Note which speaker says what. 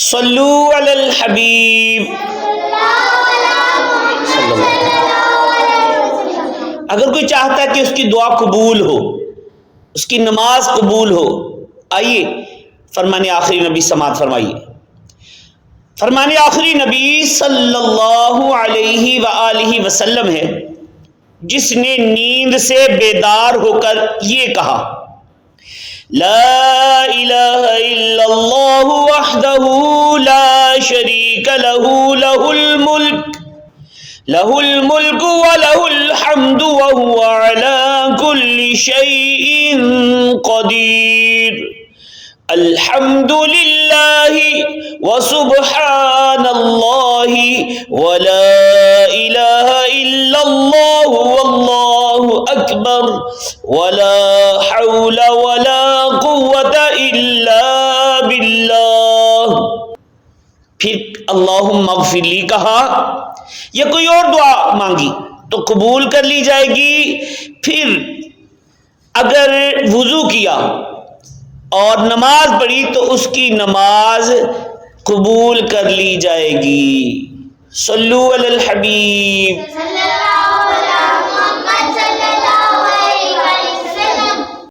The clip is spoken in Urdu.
Speaker 1: صلو علی الحبیب صلی اللہ علیہ وسلم۔ اگر کوئی چاہتا ہے کہ اس کی دعا قبول ہو، اس کی نماز قبول ہو، آئیے فرمان آخری نبی سماعت فرمائیے۔ فرمان آخری نبی صلی اللہ علیہ وآلہ وسلم ہے جس نے نیند سے بیدار ہو کر یہ کہا: لا الہ الا اللہ وحدہ لا شریک لہ، لہ الملک ولہ الحمد وہو علی کل شیء قدیر، الحمد للہ وسبحان اللہ ولا الہ الا اللہ واللہ اکبر ولا حول ولا قوة الا باللہ۔ پھر اللہم اغفر لی کہا یا کوئی اور دعا مانگی تو قبول کر لی جائے گی۔ پھر اگر وضو کیا اور نماز پڑھی تو اس کی نماز قبول کر لی جائے گی۔ صلو علی الحبیب۔